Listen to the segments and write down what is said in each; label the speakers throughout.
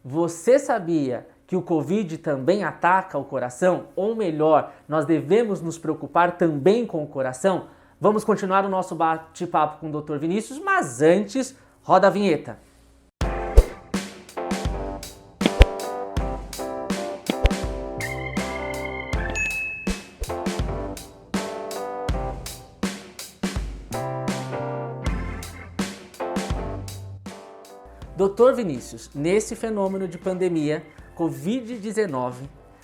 Speaker 1: Você sabia que o Covid também ataca o coração? Ou melhor, nós devemos nos preocupar também com o coração? Vamos continuar o nosso bate-papo com o Dr. Vinícius, mas antes, roda a vinheta. Dr. Vinícius, nesse fenômeno de pandemia, Covid-19,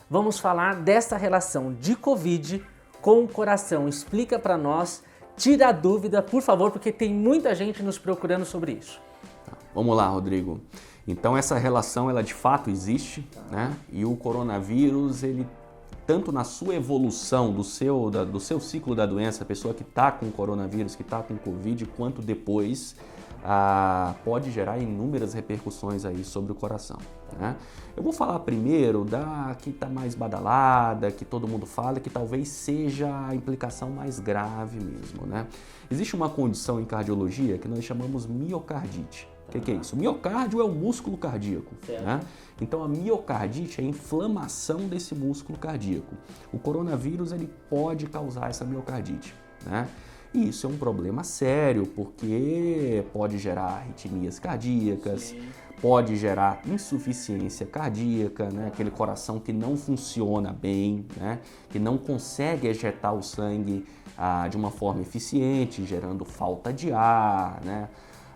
Speaker 1: vamos falar dessa relação de Covid com o coração. Explica para nós, tira a dúvida, por favor, porque tem muita gente nos procurando sobre isso.
Speaker 2: Vamos lá, Rodrigo. Então essa relação, ela de fato existe, né? E o coronavírus, ele tanto na sua evolução do seu ciclo da doença, a pessoa que está com coronavírus, que está com Covid, quanto depois, pode gerar inúmeras repercussões aí sobre o coração, né? Eu vou falar primeiro da que está mais badalada, que todo mundo fala, que talvez seja a implicação mais grave mesmo, né? Existe uma condição em cardiologia que nós chamamos miocardite. O que é isso? O miocárdio é o músculo cardíaco, né? Então a miocardite é a inflamação desse músculo cardíaco. O coronavírus, ele pode causar essa miocardite, né? E isso é um problema sério, porque pode gerar arritmias cardíacas, pode gerar insuficiência cardíaca, né? Aquele coração que não funciona bem, né? Que não consegue ejetar o sangue de uma forma eficiente, gerando falta de ar, né?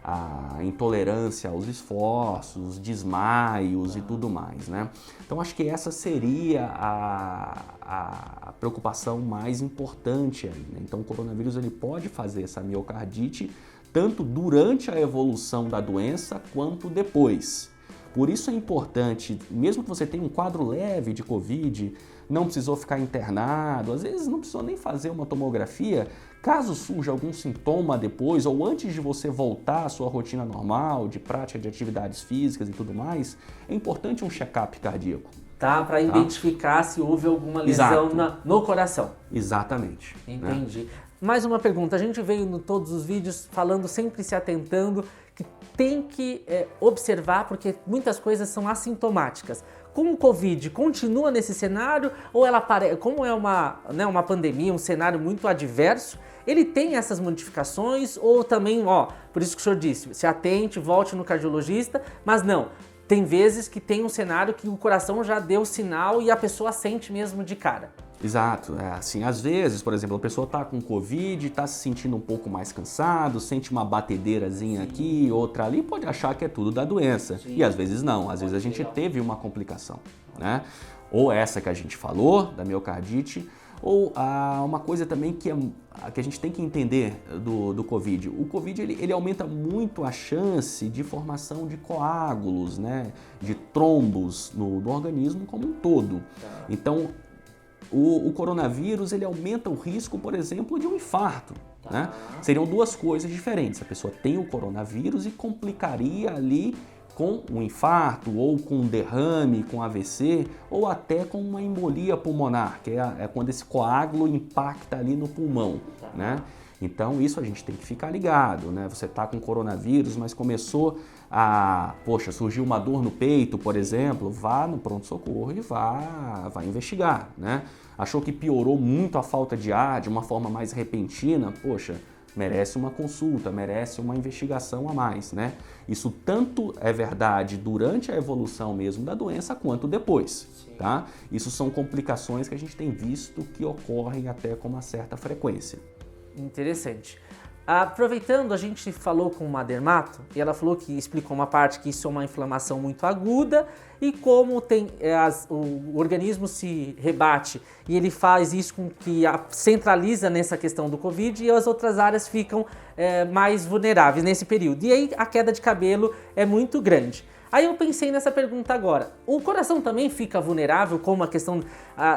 Speaker 2: A intolerância aos esforços, desmaios e tudo mais, né? Então acho que essa seria a preocupação mais importante aí, né? Então o coronavírus, ele pode fazer essa miocardite tanto durante a evolução da doença quanto depois. Por isso é importante, mesmo que você tenha um quadro leve de Covid, não precisou ficar internado, às vezes não precisou nem fazer uma tomografia, caso surja algum sintoma depois ou antes de você voltar à sua rotina normal, de prática de atividades físicas e tudo mais, é importante um check-up cardíaco.
Speaker 1: Tá, para identificar se houve alguma lesão no coração.
Speaker 2: Exatamente.
Speaker 1: Entendi. Né? Mais uma pergunta, a gente veio em todos os vídeos falando, sempre se atentando, que tem que observar porque muitas coisas são assintomáticas. Com o Covid, continua nesse cenário ou ela como é uma pandemia, um cenário muito adverso, ele tem essas modificações ou também, por isso que o senhor disse, se atente, volte no cardiologista, mas não, tem vezes que tem um cenário que o coração já deu sinal e a pessoa sente mesmo de cara.
Speaker 2: Exato, assim, às vezes, por exemplo, a pessoa está com Covid, está se sentindo um pouco mais cansado, sente uma batedeirazinha aqui, outra ali, pode achar que é tudo da doença. Sim. E às vezes não, às vezes a gente teve uma complicação, né? Ou essa que a gente falou, da miocardite, ou uma coisa também que a gente tem que entender do Covid. O Covid, ele aumenta muito a chance de formação de coágulos, né? De trombos no organismo como um todo. Então, o coronavírus, ele aumenta o risco, por exemplo, de um infarto, né? Seriam duas coisas diferentes. A pessoa tem o coronavírus e complicaria ali com um infarto, ou com um derrame, com AVC, ou até com uma embolia pulmonar, que é quando esse coágulo impacta ali no pulmão, né? Então isso a gente tem que ficar ligado, né? Você está com coronavírus, mas começou surgiu uma dor no peito, por exemplo, vá no pronto-socorro e vá investigar, né? Achou que piorou muito a falta de ar de uma forma mais repentina, merece uma consulta, merece uma investigação a mais, né? Isso tanto é verdade durante a evolução mesmo da doença, quanto depois, tá? Isso são complicações que a gente tem visto que ocorrem até com uma certa frequência.
Speaker 1: Interessante. Aproveitando, a gente falou com uma dermato e ela explicou uma parte que isso é uma inflamação muito aguda e como o organismo se rebate e ele faz isso com que centraliza nessa questão do Covid e as outras áreas ficam mais vulneráveis nesse período. E aí a queda de cabelo é muito grande. Aí eu pensei nessa pergunta agora, o coração também fica vulnerável como a questão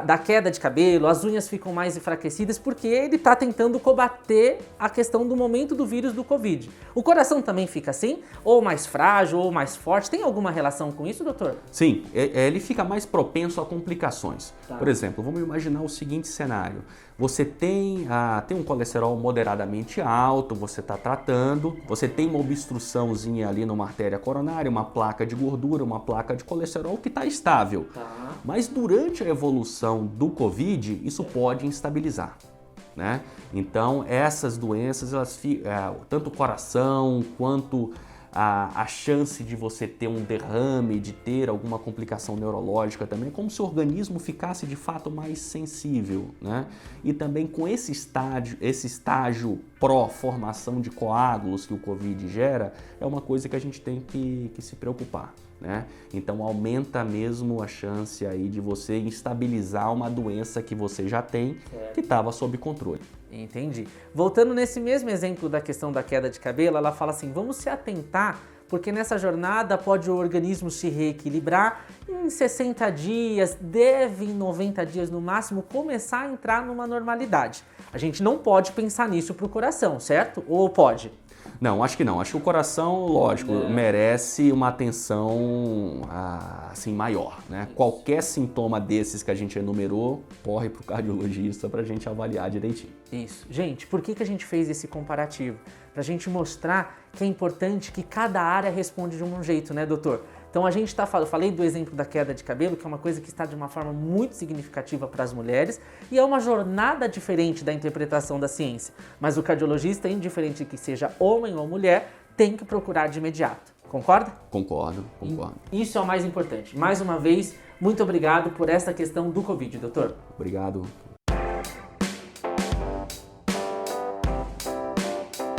Speaker 1: da queda de cabelo, as unhas ficam mais enfraquecidas porque ele está tentando combater a questão do momento do vírus do Covid. O coração também fica assim? Ou mais frágil, ou mais forte? Tem alguma relação com isso, doutor?
Speaker 2: Sim, ele fica mais propenso a complicações.
Speaker 1: Tá.
Speaker 2: Por exemplo, vamos imaginar o seguinte cenário. Você tem um colesterol moderadamente alto, você está tratando, você tem uma obstruçãozinha ali numa artéria coronária, uma placa placa de gordura, uma placa de colesterol que está estável.
Speaker 1: Tá.
Speaker 2: Mas durante a evolução do Covid, isso pode instabilizar, né? Então, essas doenças, tanto o coração quanto a chance de você ter um derrame, de ter alguma complicação neurológica também, como se o organismo ficasse de fato mais sensível, né? E também com esse estágio pró-formação de coágulos que o Covid gera, é uma coisa que a gente tem que se preocupar, né? Então aumenta mesmo a chance aí de você instabilizar uma doença que você já tem, que estava sob controle.
Speaker 1: Entendi. Voltando nesse mesmo exemplo da questão da queda de cabelo, ela fala assim, vamos se atentar, porque nessa jornada pode o organismo se reequilibrar, em 60 dias, deve em 90 dias no máximo começar a entrar numa normalidade. A gente não pode pensar nisso pro coração, certo? Ou pode?
Speaker 2: Não, acho que não. Acho que o coração, lógico, merece uma atenção assim, maior, né? Qualquer sintoma desses que a gente enumerou, corre para o cardiologista para a gente avaliar direitinho.
Speaker 1: Isso. Gente, por que a gente fez esse comparativo? Para a gente mostrar que é importante que cada área responde de um jeito, né, doutor? Então a gente está falando, eu falei do exemplo da queda de cabelo, que é uma coisa que está de uma forma muito significativa para as mulheres e é uma jornada diferente da interpretação da ciência. Mas o cardiologista, indiferente que seja homem ou mulher, tem que procurar de imediato. Concorda?
Speaker 2: Concordo.
Speaker 1: Isso é o mais importante. Mais uma vez, muito obrigado por essa questão do Covid, doutor.
Speaker 2: Obrigado.